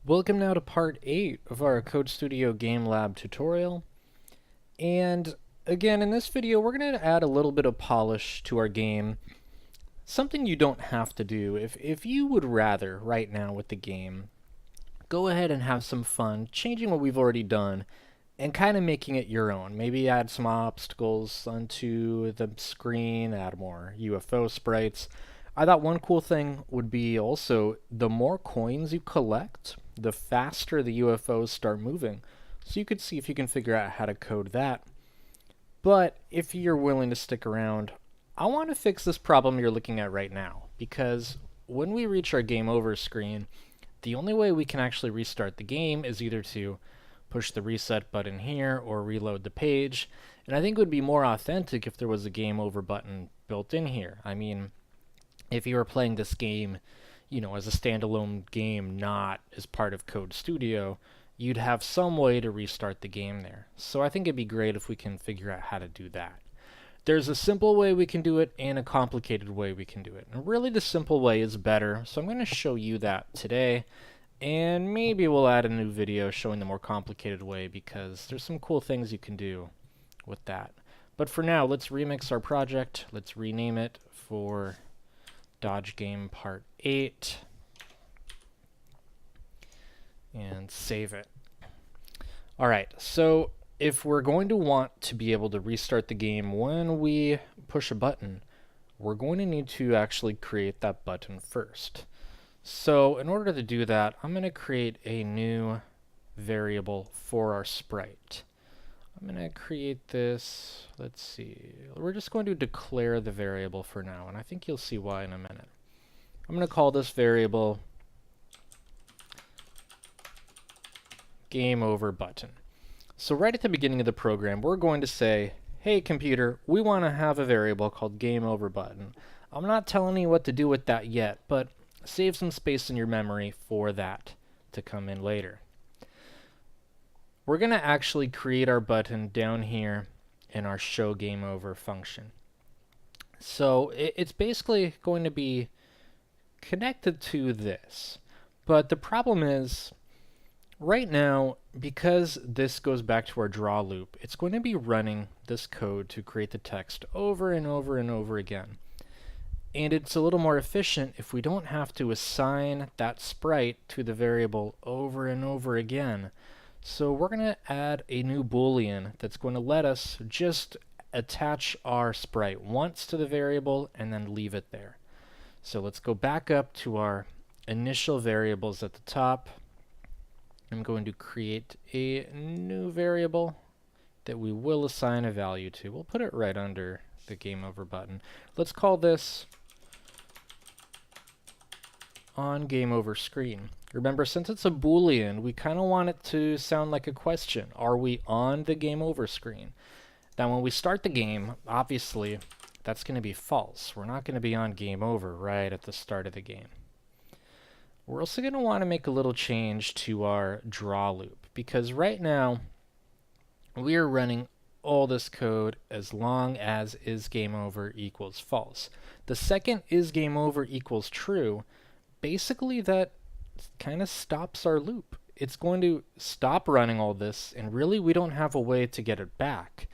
Welcome now to part 8 of our Code Studio Game Lab tutorial. And again, in this video, we're going to add a little bit of polish to our game. Something you don't have to do. If you would rather, right now with the game, go ahead and have some fun changing what we've already done and kind of making it your own. Maybe add some obstacles onto the screen, add more UFO sprites. I thought one cool thing would be also the more coins you collect, the faster the UFOs start moving. So you could see if you can figure out how to code that. But if you're willing to stick around, I want to fix this problem you're looking at right now, because when we reach our game over screen, the only way we can actually restart the game is either to push the reset button here or reload the page. And I think it would be more authentic if there was a game over button built in here. I mean, if you were playing this game, as a standalone game, not as part of Code Studio, you'd have some way to restart the game there. So I think it'd be great if we can figure out how to do that. There's a simple way we can do it and a complicated way we can do it. And really the simple way is better, so I'm going to show you that today. And maybe we'll add a new video showing the more complicated way because there's some cool things you can do with that. But for now, let's remix our project. Let's rename it for Dodge Game Part 8 and save it. Alright, so if we're going to want to be able to restart the game when we push a button, we're going to need to actually create that button first. So in order to do that, I'm going to create a new variable for our sprite. I'm going to create this, let's see, we're just going to declare the variable for now, and I think you'll see why in a minute. I'm going to call this variable game over button. So right at the beginning of the program, we're going to say, hey computer, we want to have a variable called game over button. I'm not telling you what to do with that yet, but save some space in your memory for that to come in later. We're going to actually create our button down here in our show game over function. So it's basically going to be connected to this. But the problem is, right now, because this goes back to our draw loop, it's going to be running this code to create the text over and over and over again. And it's a little more efficient if we don't have to assign that sprite to the variable over and over again. So we're going to add a new boolean that's going to let us just attach our sprite once to the variable and then leave it there. So let's go back up to our initial variables at the top. I'm going to create a new variable that we will assign a value to. We'll put it right under the game over button. Let's call this on game over screen. Remember, since it's a boolean, we kind of want it to sound like a question. Are we on the game over screen? Now when we start the game, obviously that's going to be false. We're not going to be on game over right at the start of the game. We're also going to want to make a little change to our draw loop, because right now we are running all this code as long as is game over equals false. The second is game over equals true, basically that kind of stops our loop. It's going to stop running all this, and really we don't have a way to get it back.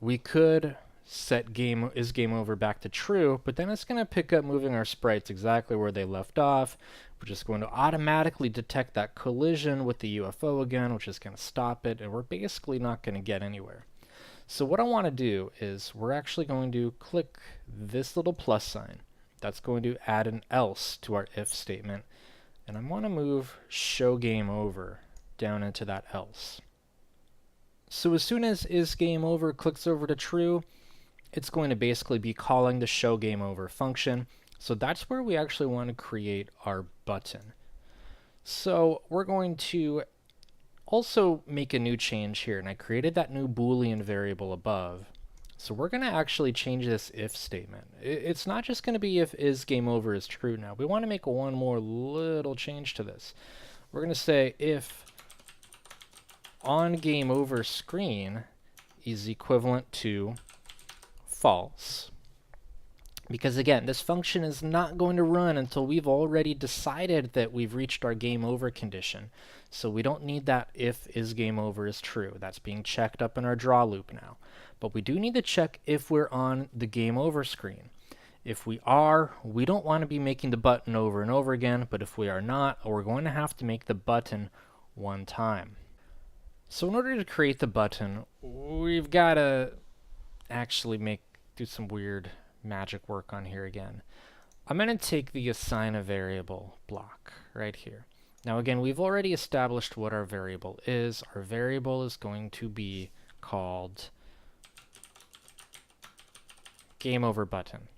We could set game over back to true, but then it's going to pick up moving our sprites exactly where they left off, which is going to automatically detect that collision with the UFO again, which is going to stop it, and we're basically not going to get anywhere. So what I want to do is we're actually going to click this little plus sign. That's going to add an else to our if statement, and I want to move show game over down into that else. So as soon as is game over clicks over to true, it's going to basically be calling the show game over function. So that's where we actually want to create our button. So we're going to also make a new change here, and I created that new boolean variable above. So we're going to actually change this if statement. It's not just going to be if is game over is true now. We want to make one more little change to this. We're going to say if on game over screen is equivalent to false, Because again, this function is not going to run until we've already decided that we've reached our game over condition. So we don't need that if is game over is true. That's being checked up in our draw loop now. But we do need to check if we're on the game over screen. If we are, we don't want to be making the button over and over again, but if we are not, we're going to have to make the button one time. So in order to create the button, we've got to actually do some weird magic work on here again. I'm going to take the assign a variable block right here. Now again, we've already established what our variable is. Our variable is going to be called game over button.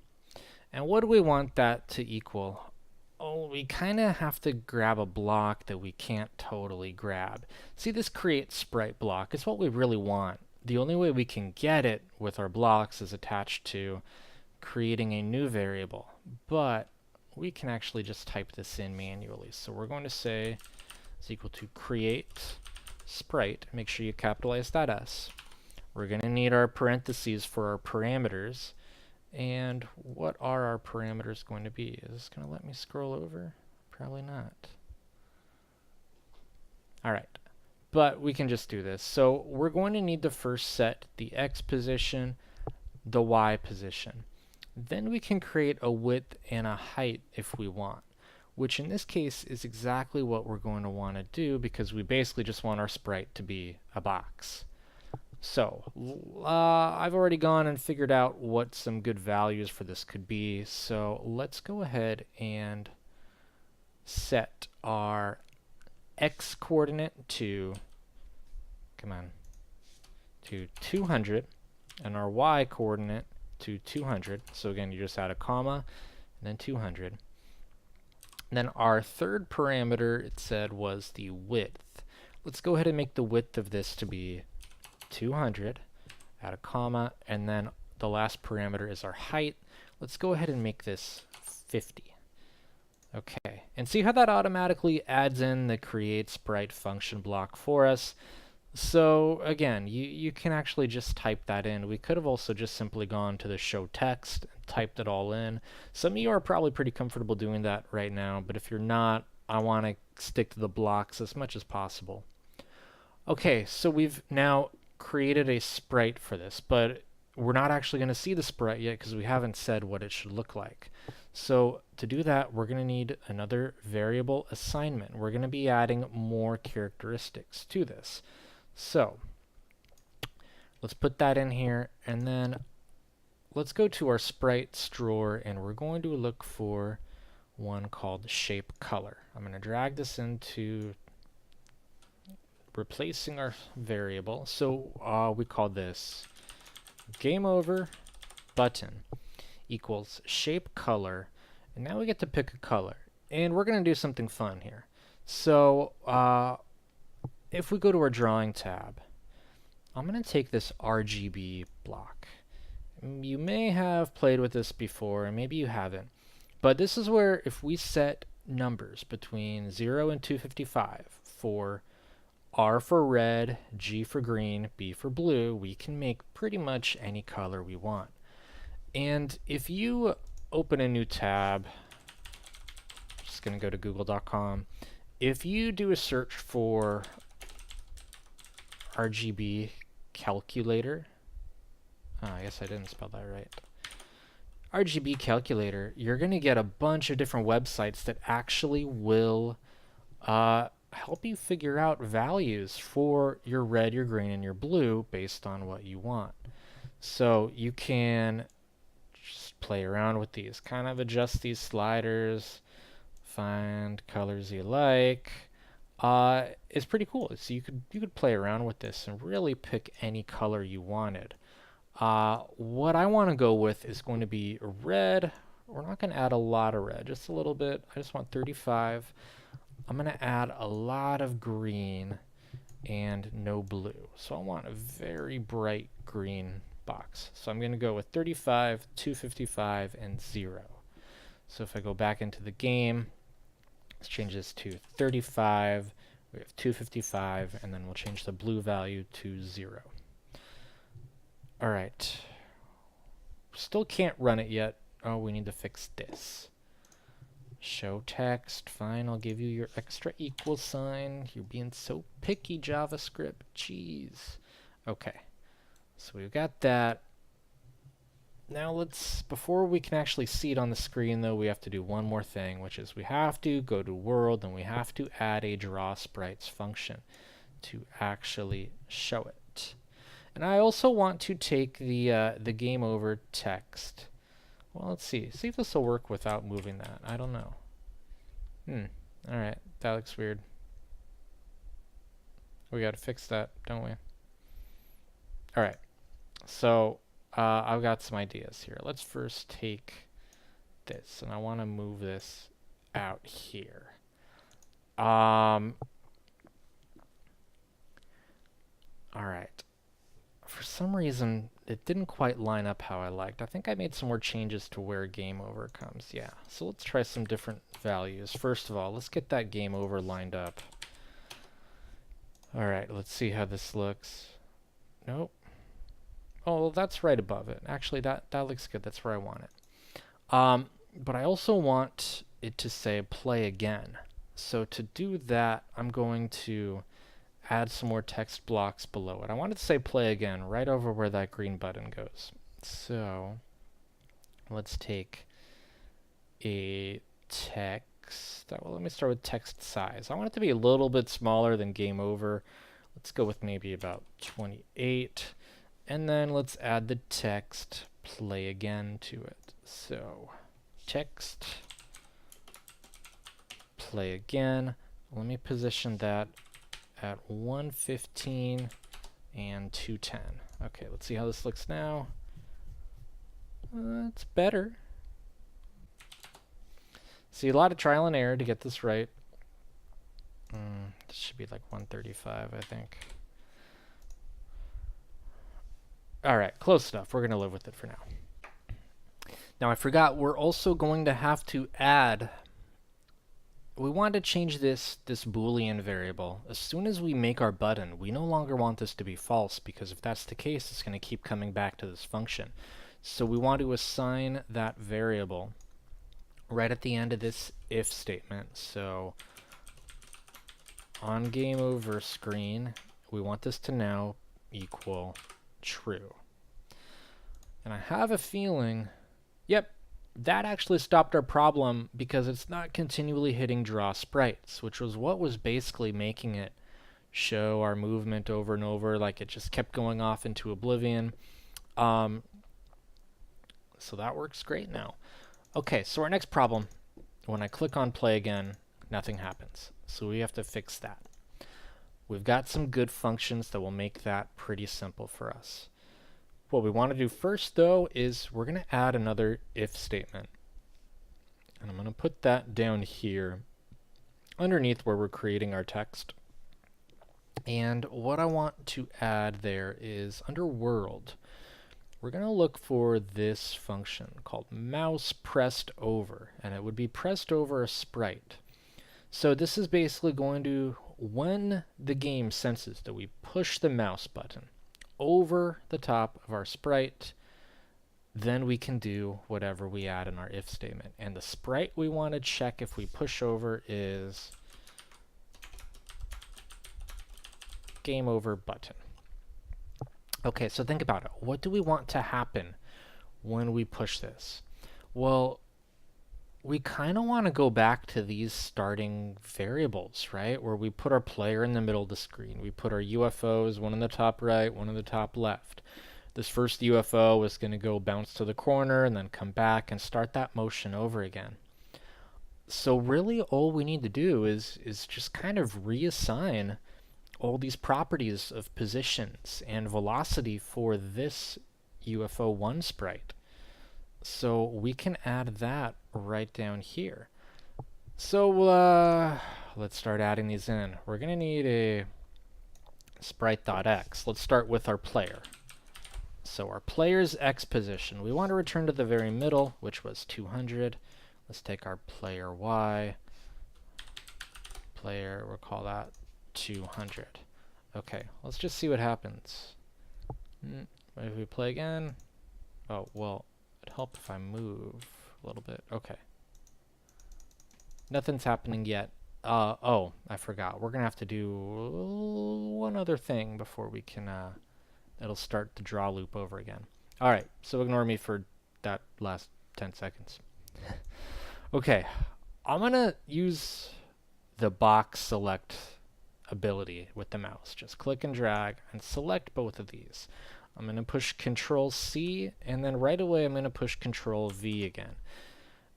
And what do we want that to equal? Oh, we kind of have to grab a block that we can't totally grab. See, this create sprite block is what we really want. The only way we can get it with our blocks is attached to creating a new variable, but we can actually just type this in manually. So we're going to say is equal to create sprite. Make sure you capitalize that S. We're going to need our parentheses for our parameters. And what are our parameters going to be? Is this going to let me scroll over? Probably not. All right, but we can just do this. So we're going to need to first set the X position, the Y position. Then we can create a width and a height if we want, which in this case is exactly what we're going to want to do because we basically just want our sprite to be a box. So I've already gone and figured out what some good values for this could be. So let's go ahead and set our X coordinate to, to 200 and our Y coordinate to 200. So again, you just add a comma and then 200. Then our third parameter, it said, was the width. Let's go ahead and make the width of this to be 200, add a comma, and then the last parameter is our height. Let's go ahead and make this 50. Okay, and see how that automatically adds in the create sprite function block for us. So again, you can actually just type that in. We could have also just simply gone to the show text and typed it all in. Some of you are probably pretty comfortable doing that right now, but if you're not, I want to stick to the blocks as much as possible. Okay, so we've now created a sprite for this, but we're not actually going to see the sprite yet because we haven't said what it should look like. So to do that, we're going to need another variable assignment. We're going to be adding more characteristics to this. So let's put that in here, and then let's go to our sprites drawer, and we're going to look for one called shape color. I'm going to drag this into replacing our variable. So we call this game over button equals shape color, and now we get to pick a color, and we're going to do something fun here. So if we go to our drawing tab, I'm going to take this RGB block. You may have played with this before, and maybe you haven't, but this is where if we set numbers between 0 and 255 for R for red, G for green, B for blue, we can make pretty much any color we want. And if you open a new tab, I'm just going to go to google.com. If you do a search for RGB calculator, I guess I didn't spell that right. RGB calculator, you're going to get a bunch of different websites that actually will help you figure out values for your red, your green, and your blue based on what you want. So you can just play around with these, kind of adjust these sliders, find colors you like. It's pretty cool. So you could play around with this and really pick any color you wanted. What I want to go with is going to be red. We're not going to add a lot of red, just a little bit. I just want 35. I'm going to add a lot of green and no blue. So I want a very bright green box. So I'm going to go with 35, 255, and 0. So if I go back into the game, let's change this to 35, we have 255, and then we'll change the blue value to 0. Alright, still can't run it yet. Oh, we need to fix this. Show text. Fine, I'll give you your extra equal sign. You're being so picky, JavaScript. Jeez. Okay. So we've got that. Now let's, before we can actually see it on the screen though, we have to do one more thing, which is we have to go to world and we have to add a draw sprites function to actually show it. And I also want to take the game over text. Well, let's see if this will work without moving that. I don't know. All right, that looks weird. We got to fix that, don't we? All right, so I've got some ideas here. Let's first take this, and I want to move this out here. All right. For some reason, it didn't quite line up how I liked. I think I made some more changes to where game over comes. Yeah, so let's try some different values. First of all, let's get that game over lined up. All right, let's see how this looks. Nope. Oh, well, that's right above it. Actually, that looks good. That's where I want it. But I also want it to say play again. So to do that, I'm going to add some more text blocks below it. I want it to say play again right over where that green button goes. So let's take a text. Well, let me start with text size. I want it to be a little bit smaller than game over. Let's go with maybe about 28. And then let's add the text play again to it. So text play again. Let me position that at 115 and 210. Okay, let's see how this looks now. It's better. See, a lot of trial and error to get this right. This should be like 135, I think. All right, close enough. We're going to live with it for now. Now, I forgot, we're also going to have to add, we want to change this Boolean variable. As soon as we make our button, we no longer want this to be false, because if that's the case, it's going to keep coming back to this function. So we want to assign that variable right at the end of this if statement. So on game over screen, we want this to now equal true. And I have a feeling, yep, that actually stopped our problem because it's not continually hitting draw sprites, which was what was basically making it show our movement over and over, like it just kept going off into oblivion. So that works great now. Okay, so our next problem, when I click on play again, nothing happens. So we have to fix that. We've got some good functions that will make that pretty simple for us. What we want to do first, though, is we're going to add another if statement. And I'm going to put that down here underneath where we're creating our text. And what I want to add there is under world, we're going to look for this function called mouse pressed over. And it would be pressed over a sprite. So this is basically going to, when the game senses that we push the mouse button over the top of our sprite, then we can do whatever we add in our if statement. And the sprite we want to check if we push over is game over button. Okay, so think about it. What do we want to happen when we push this? Well, we kind of want to go back to these starting variables, right? Where we put our player in the middle of the screen. We put our UFOs, one in the top right, one in the top left. This first UFO is going to go bounce to the corner and then come back and start that motion over again. So really all we need to do is just kind of reassign all these properties of positions and velocity for this UFO 1 sprite. So we can add that right down here. So let's start adding these in. We're going to need a sprite.x. Let's start with our player. So our player's x position, we want to return to the very middle, which was 200. Let's take our player y. Player, we'll call that 200. Okay, let's just see what happens. If we play again, oh, well, It'd help if I move a little bit. Okay. Nothing's happening yet. Oh, I forgot. We're gonna have to do one other thing before we can, it'll start the draw loop over again. Alright, so ignore me for that last 10 seconds. Okay, I'm gonna use the box select ability with the mouse. Just click and drag and select both of these. I'm gonna push Control C, and then right away I'm gonna push Control V again.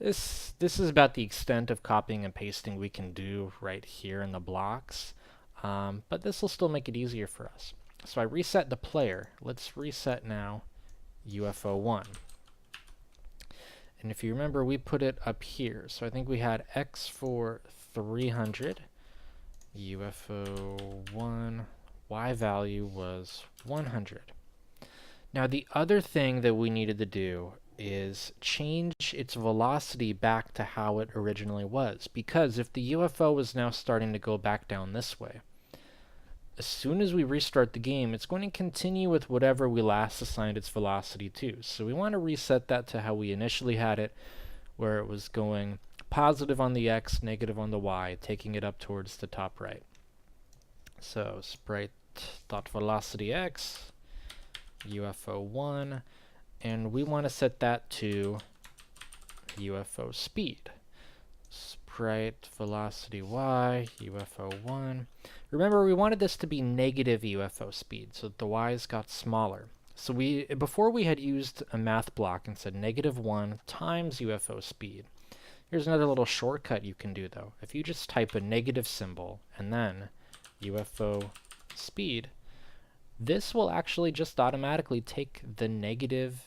This is about the extent of copying and pasting we can do right here in the blocks, but this will still make it easier for us. So I reset the player. Let's reset now UFO 1. And if you remember, we put it up here. So I think we had X for 300, UFO 1, Y value was 100. Now the other thing that we needed to do is change its velocity back to how it originally was, because if the UFO is now starting to go back down this way, as soon as we restart the game, it's going to continue with whatever we last assigned its velocity to. So we want to reset that to how we initially had it, where it was going positive on the X, negative on the Y, taking it up towards the top right. So sprite.velocityX, UFO 1, and we want to set that to UFO speed. Sprite velocity Y, UFO 1. Remember, we wanted this to be negative UFO speed, so that the Y's got smaller. So before we had used a math block and said -1 times UFO speed. Here's another little shortcut you can do though. If you just type a negative symbol and then UFO speed, this will actually just automatically take the negative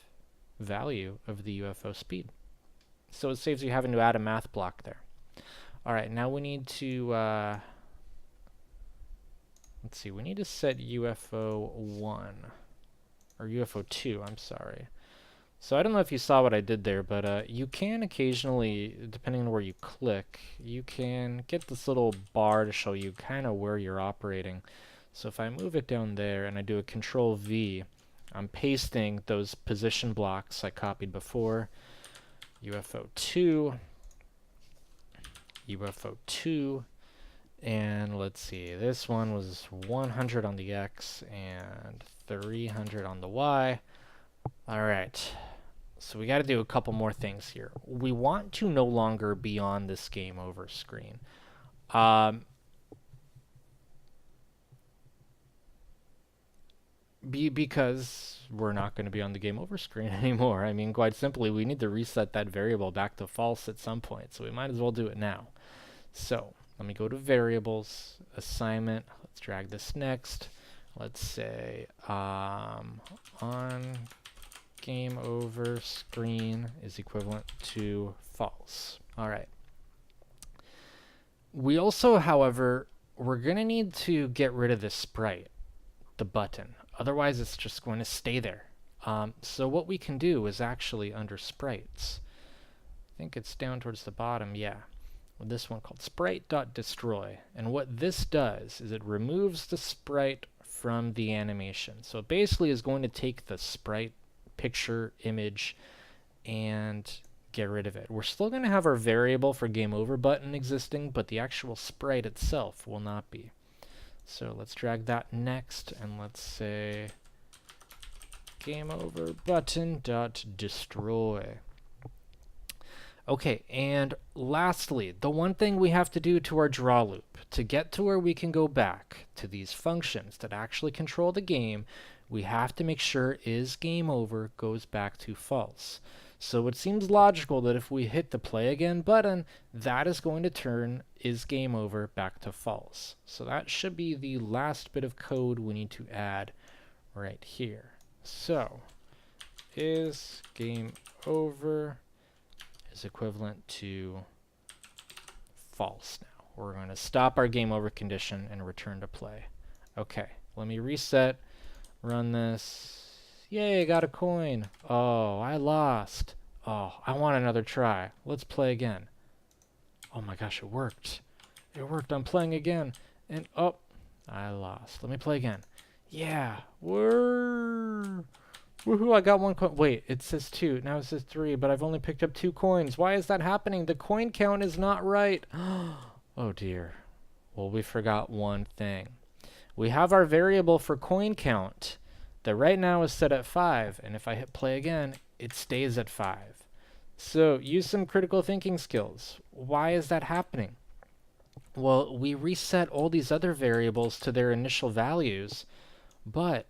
value of the UFO speed. So it saves you having to add a math block there. Alright, now we need to, let's see, we need to set UFO 1, or UFO 2, I'm sorry. So I don't know if you saw what I did there, but you can occasionally, depending on where you click, you can get this little bar to show you kind of where you're operating. So if I move it down there and I do a Control V, I'm pasting those position blocks I copied before. UFO 2, UFO 2, and let's see, this one was 100 on the X and 300 on the Y. Alright, so we got to do a couple more things here. We want to no longer be on this game over screen. Because we're not going to be on the game over screen anymore. I mean, quite simply, we need to reset that variable back to false at some point, so we might as well do it now. So let me go to variables, assignment. Let's drag this next. Let's say on game over screen is equivalent to false. All right. We also, however, we're going to need to get rid of this sprite, the button. Otherwise, it's just going to stay there. So what we can do is actually under sprites. I think it's down towards the bottom, yeah. With this one called sprite.destroy. And what this does is it removes the sprite from the animation. So it basically is going to take the sprite picture image and get rid of it. We're still going to have our variable for game over button existing, but the actual sprite itself will not be. So let's drag that next, and let's say game over button dot destroy. Okay, and lastly, the one thing we have to do to our draw loop to get to where we can go back to these functions that actually control the game, we have to make sure is game over goes back to false. So it seems logical that if we hit the play again button, that is going to turn is game over back to false. So that should be the last bit of code we need to add right here. So is game over is equivalent to false now. We're going to stop our game over condition and return to play. Okay, let me reset, run this. Yay, I got a coin. Oh, I lost. Oh, I want another try. Let's play again. Oh my gosh, it worked. It worked. I'm playing again. And oh, I lost. Let me play again. Yeah. Woohoo, I got one coin. Wait, it says 2. Now it says 3, but I've only picked up 2 coins. Why is that happening? The coin count is not right. Oh dear. Well, we forgot one thing. We have our variable for coin count that right now is set at 5, and if I hit play again, it stays at 5. So use some critical thinking skills. Why is that happening? Well, we reset all these other variables to their initial values, but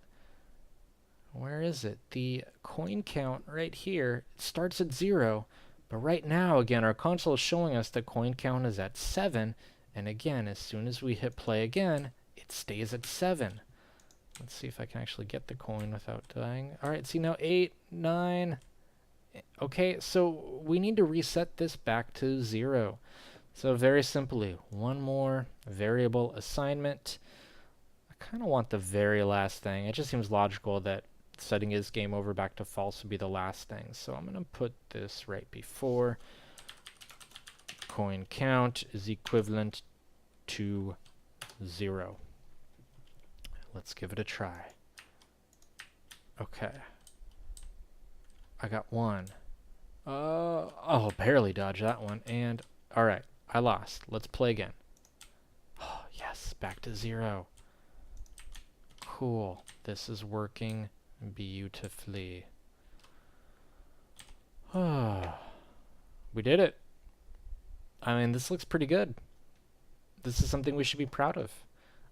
where is it? The coin count right here starts at 0, but right now, again, our console is showing us the coin count is at 7, and again, as soon as we hit play again, it stays at 7. Let's see if I can actually get the coin without dying. All right, see now 8, 9. Okay, so we need to reset this back to 0. So very simply, one more variable assignment. I kind of want the very last thing. It just seems logical that setting is game over back to false would be the last thing. So I'm going to put this right before coin count is equivalent to 0. Let's give it a try. Okay. I got 1. Oh, barely dodged that one. And, alright, I lost. Let's play again. Oh, yes, back to 0. Cool. This is working beautifully. We did it. I mean, this looks pretty good. This is something we should be proud of.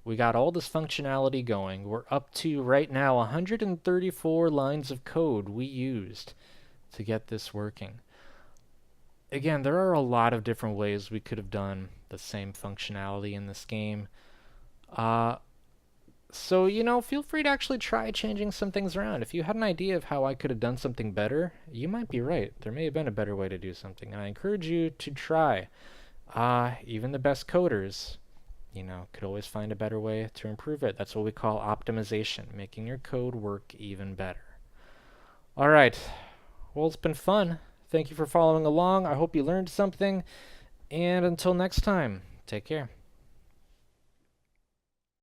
We got all this functionality going. We're up to, right now, 134 lines of code we used to get this working. Again, there are a lot of different ways we could have done the same functionality in this game. So, you know, feel free to actually try changing some things around. If you had an idea of how I could have done something better, you might be right. There may have been a better way to do something, and I encourage you to try. Even the best coders, you know, could always find a better way to improve it. That's what we call optimization, making your code work even better. All right. Well, it's been fun. Thank you for following along. I hope you learned something. And until next time, take care.